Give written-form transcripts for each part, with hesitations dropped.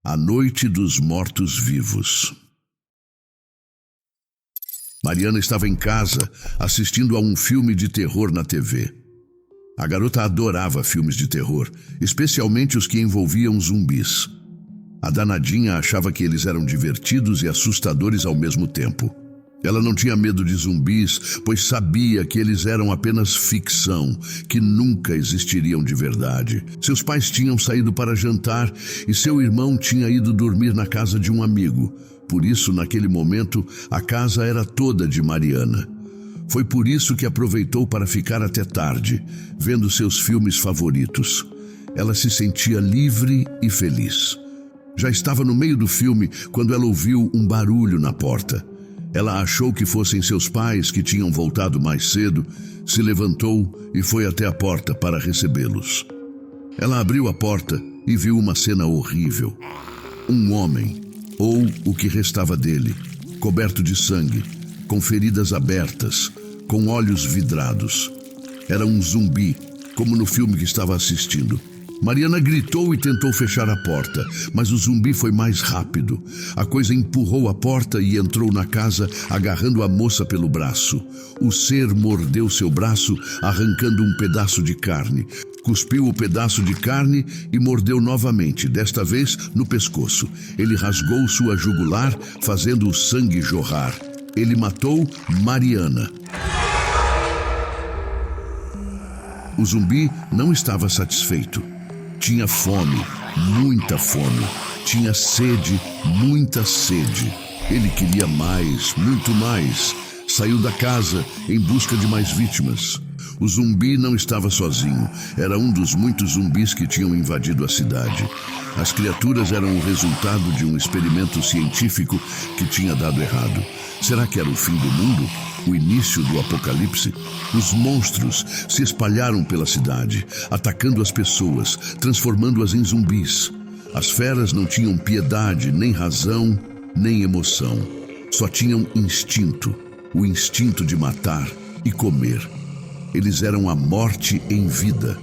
A Noite dos Mortos-Vivos. Mariana estava em casa, assistindo a um filme de terror na TV. A garota adorava filmes de terror, especialmente os que envolviam zumbis. A danadinha achava que eles eram divertidos e assustadores ao mesmo tempo. Ela não tinha medo de zumbis, pois sabia que eles eram apenas ficção, que nunca existiriam de verdade. Seus pais tinham saído para jantar e seu irmão tinha ido dormir na casa de um amigo. Por isso, naquele momento, a casa era toda de Mariana. Foi por isso que aproveitou para ficar até tarde, vendo seus filmes favoritos. Ela se sentia livre e feliz. Já estava no meio do filme quando ela ouviu um barulho na porta. Ela achou que fossem seus pais que tinham voltado mais cedo, se levantou e foi até a porta para recebê-los. Ela abriu a porta e viu uma cena horrível. Um homem, ou o que restava dele, coberto de sangue, com feridas abertas, com olhos vidrados. Era um zumbi, como no filme que estava assistindo. Mariana gritou e tentou fechar a porta, mas o zumbi foi mais rápido. A coisa empurrou a porta e entrou na casa, agarrando a moça pelo braço. O ser mordeu seu braço, arrancando um pedaço de carne. Cuspiu o pedaço de carne e mordeu novamente, desta vez no pescoço. Ele rasgou sua jugular, fazendo o sangue jorrar. Ele matou Mariana. O zumbi não estava satisfeito. Tinha fome, muita fome. Tinha sede, muita sede. Ele queria mais, muito mais. Saiu da casa em busca de mais vítimas. O zumbi não estava sozinho. Era um dos muitos zumbis que tinham invadido a cidade. As criaturas eram o resultado de um experimento científico que tinha dado errado. Será que era o fim do mundo? O início do apocalipse? Os monstros se espalharam pela cidade, atacando as pessoas, transformando-as em zumbis. As feras não tinham piedade, nem razão, nem emoção. Só tinham instinto, o instinto de matar e comer. Eles eram a morte em vida.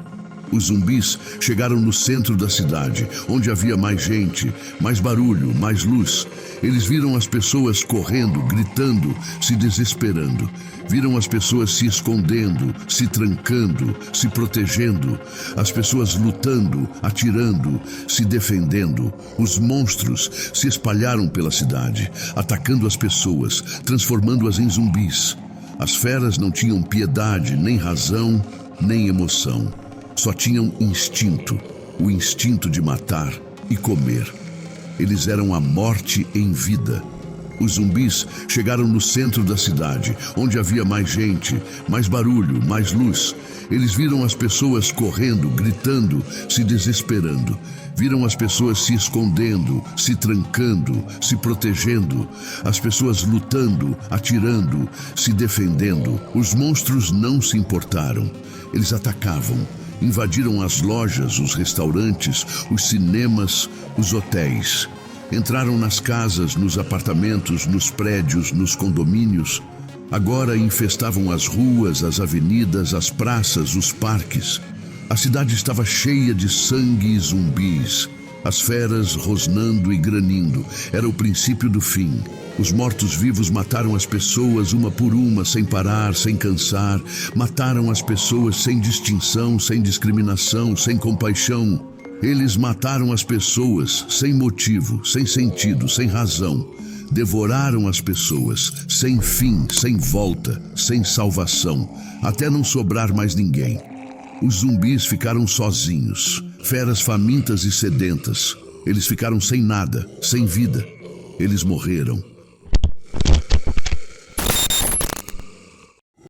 Os zumbis chegaram no centro da cidade, onde havia mais gente, mais barulho, mais luz. Eles viram as pessoas correndo, gritando, se desesperando. Viram as pessoas se escondendo, se trancando, se protegendo. As pessoas lutando, atirando, se defendendo. Os monstros se espalharam pela cidade, atacando as pessoas, transformando-as em zumbis. As feras não tinham piedade, nem razão, nem emoção. Só tinham instinto, o instinto de matar e comer. Eles eram a morte em vida. Os zumbis chegaram no centro da cidade, onde havia mais gente, mais barulho, mais luz. Eles viram as pessoas correndo, gritando, se desesperando. Viram as pessoas se escondendo, se trancando, se protegendo. As pessoas lutando, atirando, se defendendo. Os monstros não se importaram. Eles atacavam. Invadiram as lojas, os restaurantes, os cinemas, os hotéis. Entraram nas casas, nos apartamentos, nos prédios, nos condomínios. Agora infestavam as ruas, as avenidas, as praças, os parques. A cidade estava cheia de sangue e zumbis. As feras rosnando e granindo. Era o princípio do fim. Os mortos-vivos mataram as pessoas uma por uma, sem parar, sem cansar. Mataram as pessoas sem distinção, sem discriminação, sem compaixão. Eles mataram as pessoas sem motivo, sem sentido, sem razão. Devoraram as pessoas, sem fim, sem volta, sem salvação, até não sobrar mais ninguém. Os zumbis ficaram sozinhos, feras famintas e sedentas. Eles ficaram sem nada, sem vida. Eles morreram.